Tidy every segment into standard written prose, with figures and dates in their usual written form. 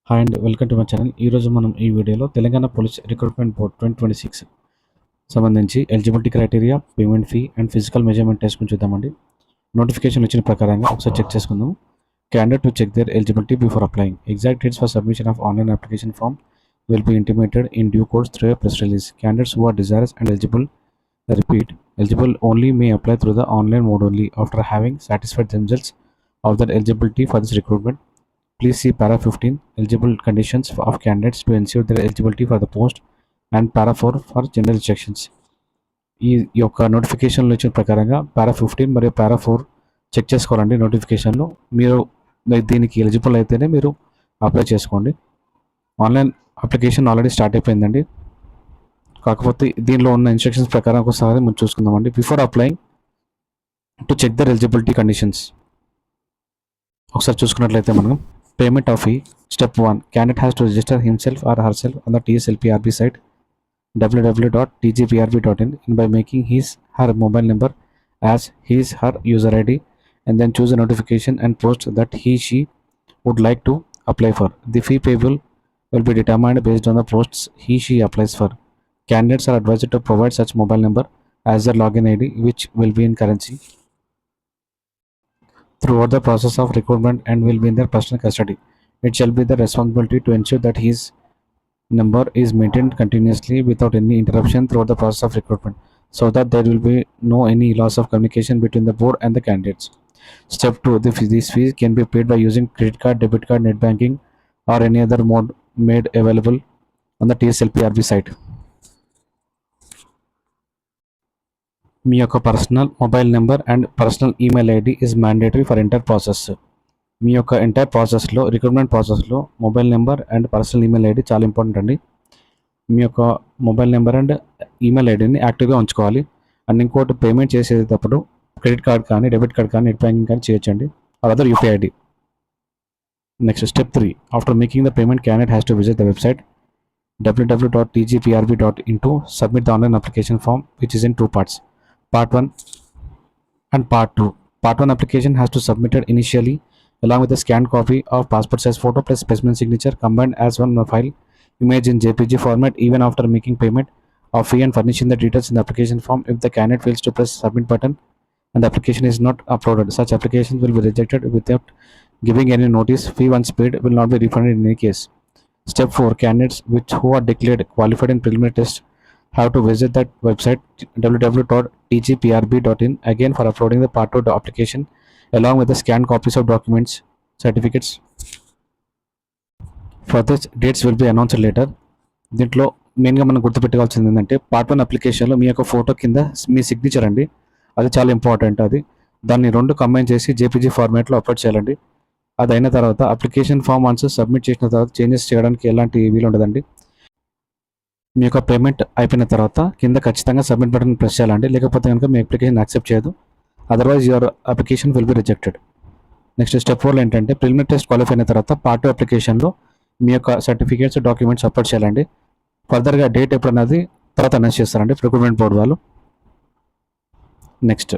Hi and welcome to my channel. ఈరోజు మనం ఈ వీడియోలో తెలంగాణ పోలీస్ రిక్రూట్మెంట్ బోర్డ్ 2026 సంబంధించి eligibility criteria, payment fee and physical measurement test గురించి చూద్దామండి. నోటిఫికేషన్ వచ్చిన ప్రకారంగా ఒకసారి చెక్ చేసుకుందాం. Candidate to check their eligibility before applying. Exact dates for submission of online application form will be intimated in due course through a press release. Candidates who are desirous and eligible only may apply through the online mode only after having satisfied themselves of their eligibility for this recruitment. Please see para 15 eligible conditions of candidates to ensure their eligibility for the post and para 4 for general instructions. ఈ యొక్క నోటిఫికేషన్లో ఇచ్చిన ప్రకారంగా para 15 మరియు para 4 check చేసుకోవాలండి. నోటిఫికేషన్లో మీరు దీనికి ఎలిజిబుల్ అయితేనే మీరు అప్లై చేసుకోండి. ఆన్లైన్ అప్లికేషన్ ఆల్రెడీ స్టార్ట్ అయిపోయిందండి. కాకపోతే దీనిలో ఉన్న ఇన్స్ట్రక్షన్స్ ప్రకారం ఒకసారి మనం చూసుకుందామండి. Before applying to check their eligibility conditions ఒకసారి చూసుకున్నట్లయితే మనం payment of fee. Step 1. Candidate has to register himself or herself on the TSLPRB site www.tgprb.in by making her mobile number as her user ID and then choose a notification and post that she would like to apply for. The fee payable will be determined based on the posts she applies for. Candidates are advised to provide such mobile number as their login ID, which will be in currency throughout the process of recruitment and will be in their personal custody. It shall be the responsibility to ensure that his number is maintained continuously without any interruption throughout the process of recruitment, so that there will be no any loss of communication between the board and the candidates. Step 2. These fees can be paid by using credit card, debit card, net banking or any other mode made available on the TSLPRB site. మీ యొక్క personal mobile number and personal email ID is mandatory for entire process. మీ యొక్క ఎంటైర్ ప్రాసెస్లో, recruitment ప్రాసెస్లో mobile number and personal email ID చాలా important అండి. మీ యొక్క మొబైల్ నెంబర్ అండ్ ఈమెయిల్ ఐడిని యాక్టివ్గా ఉంచుకోవాలి. అండ్ ఇంకోటి, పేమెంట్ చేసేటప్పుడు క్రెడిట్ కార్డ్ కానీ, డెబిట్ కార్డ్ కానీ, నెట్ బ్యాంకింగ్ కానీ చేయొచ్చండి, or other UPI ID. Next step 3. After making the payment, candidate has to visit the website www.tgprb.in to submit the online application form, which is in two parts, Part 1 and Part 2. Part 1 application has to submitted initially along with a scanned copy of passport size photo plus specimen signature combined as one file image in JPG format even after making payment of fee and furnishing the details in the application form. If the candidate fails to press submit button and the application is not uploaded, such applications will be rejected without giving any notice. Fee once paid will not be refunded in any case. Step 4. Candidates who are declared qualified in preliminary test have to visit that website www.tgprb.in again for uploading the Part 2 application along with the scanned copies of documents, certificates. Further dates will be announced later. దీంట్లో మెయిన్గా మనం గుర్తుపెట్టుకోవాల్సింది ఏంటంటే, Part 1 అప్లికేషన్లో మీ యొక్క photo కింద మీ signature అండి, అది చాలా ఇంపార్టెంట్. దాన్ని రెండు కంబైన్ చేసి జేపీజీ ఫార్మాట్లో అప్లోడ్ చేయాలండి. అది అయిన తర్వాత అప్లికేషన్ ఫామ్ వన్స్ సబ్మిట్ చేసిన తర్వాత చేంజెస్ చేయడానికి ఎలాంటి వీలు ఉండదండి. మీ యొక్క పేమెంట్ అయిపోయిన తర్వాత కింద ఖచ్చితంగా సబ్మిట్ బటన్ ప్రెస్ చేయాలండి, లేకపోతే కనుక మీ అప్లికేషన్ యాక్సెప్ట్ చేయదు. Otherwise your application will be rejected. Next step 4 ఏంటంటే, ప్రిలిమినరీ టెస్ట్ క్వాలిఫై అయిన తర్వాత Part 2 అప్లికేషన్లో మీ యొక్క సర్టిఫికేట్స్, డాక్యుమెంట్స్ అప్లోడ్ చేయాలండి. ఫర్దర్గా డేట్ ఎప్పుడు అన్నది తర్వాత అనౌన్స్ చేస్తారండి రిక్రూట్మెంట్ బోర్డు వాళ్ళు. Next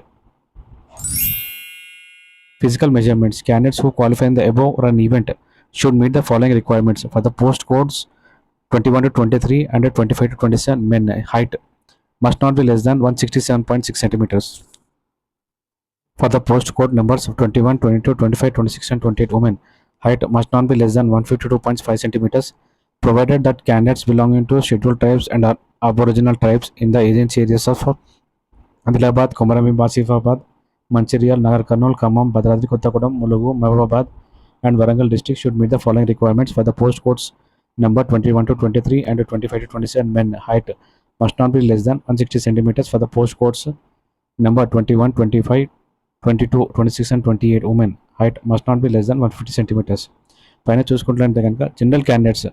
physical measurements. Candidates who qualify in the above run event should meet the following requirements for the post codes 21 to 23 and 25 to 27. Men height must not be less than 167.6 centimeters. For the post code numbers of 21, 22, 25, 26 and 28, women height must not be less than 152.5 centimeters, provided that candidates belonging to scheduled tribes and aboriginal tribes in the agency areas of Adilabad, Komaram, Asifabad, Mancherial, Nagar Karnool, Khammam, Bhadradri Kottagudem, Mulugu, Mehboobabaad and Warangal districts should meet the following requirements for the post codes number 21 to 23 and 25 to 27. Men height must not be less than 160 centimeters. For the post codes number 21, 25, 22, 26 and 28, women height must not be less than 150 centimeters. పైన చూసుకుంటే కనుక general candidates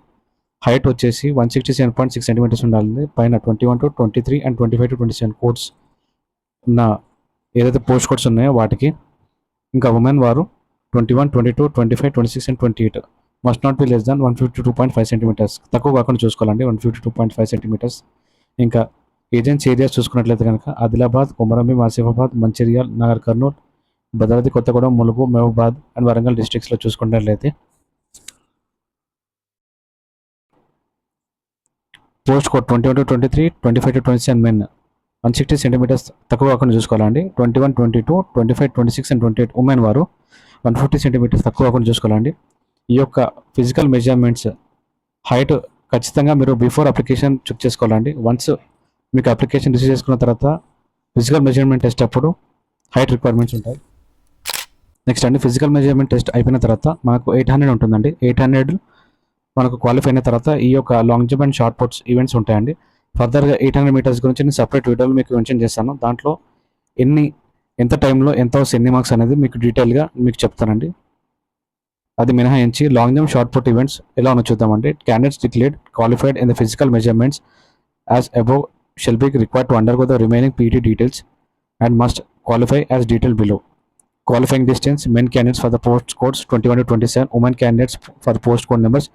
height వచ్చేసి 167.6 centimetres ఉండాలి. పైన 21 to 23 and 25 to 27 codes ఉన్న ఏదైతే post codes ఉన్నాయో వాటికి. ఇంకా ఉమెన్ వారు 21, 22, 25, 26 and 28 must not be less than 152.5 centimetres, తక్కువ కాకుండా చూసుకోవాలండి, 152.5 సెంటీమీటర్స్. ఇంకా ఏజెన్సీ ఏరియాస్ చూసుకున్నట్లయితే కనుక ఆదిలాబాద్, కొమరంభీం, ఆసిఫాబాద్, మంచిర్యాల్, నగర్ కర్నూల్, భద్రాద్రి కొత్తగూడెం, ములుగు, మహబూబాబాద్ అండ్ వరంగల్ డిస్ట్రిక్ట్స్లో చూసుకున్నట్లయితే పోస్ట్ కోడ్ 21-23, 25-27 మెన్ 160 సెంటీమీటర్స్ తక్కువ కాకుండా చూసుకోవాలండి. 21, 22, 25, 26 అండ్ 28 ఉమెన్ వారు 150 సెంటీమీటర్స్ తక్కువ కాకుండా చూసుకోవాలండి. ఈ యొక్క ఫిజికల్ మెజర్మెంట్స్ హైట్ ఖచ్చితంగా మీరు బిఫోర్ అప్లికేషన్ చెక్ చేసుకోవాలండి. వన్స్ మీకు అప్లికేషన్ రిసీవ్ చేసుకున్న తర్వాత ఫిజికల్ మెజర్మెంట్ టెస్ట్ అప్పుడు హైట్ రిక్వైర్మెంట్స్ ఉంటాయి. నెక్స్ట్ అండి, ఫిజికల్ మెజర్మెంట్ టెస్ట్ అయిపోయిన తర్వాత మనకు 800 ఉంటుందండి. 800 మనకు క్వాలిఫై అయిన తర్వాత ఈ యొక్క long jump and short puts events ఉంటాయండి. ఫర్దర్గా 800 మీటర్స్ గురించి నేను సపరేట్ వీడియోలో మీకు మెన్షన్ చేస్తాను. దాంట్లో ఎంత టైంలో ఎంత ఎన్ని మార్క్స్ అనేది మీకు డీటెయిల్గా మీకు చెప్తానండి. అది మినహాయించి long jump shot put events ఎలా ఉన్నో చూద్దామండి. Candidates declared qualified in the physical measurements as above shall be required to undergo the remaining PT details and must qualify as detailed below. Qualifying distance: men candidates for the post codes 21-27, women candidates for post code numbers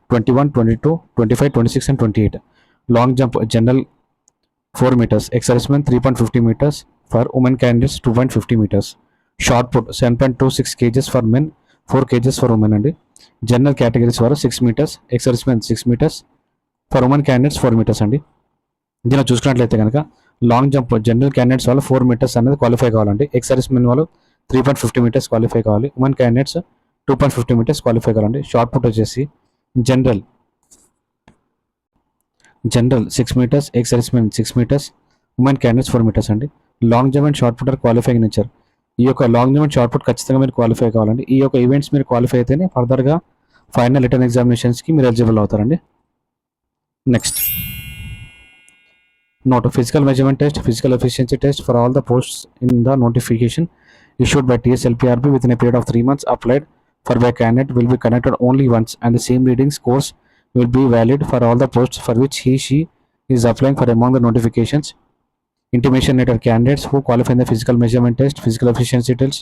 21, 22, 25, 26 and 28. Long jump general 4 meters, ex-servicemen 3.50 meters, for women candidates 2.50 meters. Short put 7.26 kgs for men, 4 kgs for women అండి. General categories వారు 6 meters, ex-servicemen 6 meters, for women candidates 4 meters అండి. దీనిలో చూసుకున్నట్లయితే కనుక long jump general candidates వాళ్ళు 4 meters అనేది qualify కావాలండి. X-servicemen వాళ్ళు 3.50 meters క్వాలిఫై కావాలి. ఉమెన్ క్యాండిడేట్స్ 2.50 meters క్వాలిఫై కావాలండి. షార్ట్ పుట్ వచ్చేసి general 6 meters, X-servicemen 6 meters, women candidates 4 meters అండి. Long jump and shot put our qualifying nature. ఈ యొక్క long jump and shot put ఖచ్చితంగా మీరు క్వాలిఫై కావాలండి. ఈ యొక్క ఈవెంట్స్ మీరు క్వాలిఫై అయితేనే ఫర్దర్గా ఫైనల్ రిటర్న్ ఎగ్జామినేషన్స్కి మీరు ఎలిజిబుల్ అవుతారండి. Next note: physical measurement test, physical efficiency test for all the posts in the notification issued by TSLPRB within a period of 3 months applied for by candidate will be conducted only once, and the same reading scores will be valid for all the posts for which she is applying for among the notifications. Intimation letter: candidates who qualify in the physical measurement test, physical efficiency test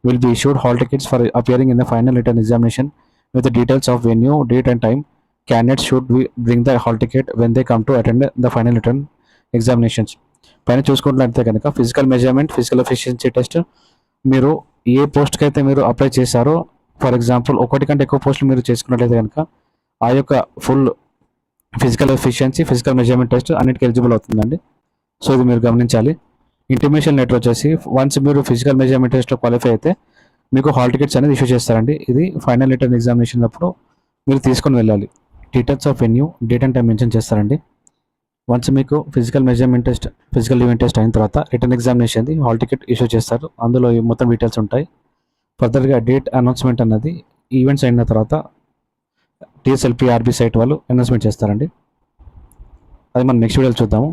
will be issued hall tickets for appearing in the final written examination with the details of venue, date and time. Candidates should bring the hall ticket when they come to attend the final written examinations. పైన చూసుకున్నట్లయితే కనుక physical measurement, physical efficiency test మీరు ఏ పోస్ట్కి అయితే మీరు apply చేశారో, for example ఒకటి కంటే ఎక్కువ పోస్టులు మీరు చేసుకున్నట్లయితే కనుక ఆ యొక్క full physical efficiency, physical measurement test అన్నిటికీ ఎలిజిబుల్ అవుతుందండి. సో ఇది మీరు గమనించాలి. ఇంటిమేషన్ లెటర్ వచ్చేసి వన్స్ మీరు ఫిజికల్ మెజర్మెంట్ టెస్ట్లో క్వాలిఫై అయితే మీకు హాల్ టికెట్స్ అనేది ఇష్యూ చేస్తారండి. ఇది ఫైనల్ రిటర్న్ ఎగ్జామినేషన్ అప్పుడు మీరు తీసుకొని వెళ్ళాలి. Details of venue, date and time mention చేస్తారండి. వన్స్ మీకు physical measurement test, physical event test అయిన తర్వాత రిటర్న్ ఎగ్జామినేషన్ది హాల్ టికెట్ ఇష్యూ చేస్తారు. అందులో మొత్తం డీటెయిల్స్ ఉంటాయి. ఫర్దర్గా డేట్ అనౌన్స్మెంట్ అన్నది ఈవెంట్స్ అయిన తర్వాత TSLPRB సైట్ వాళ్ళు అనౌన్స్మెంట్ చేస్తారండి. అది మనం నెక్స్ట్ వీడియోలో చూద్దాము.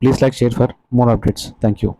Please like, share for more updates. Thank you.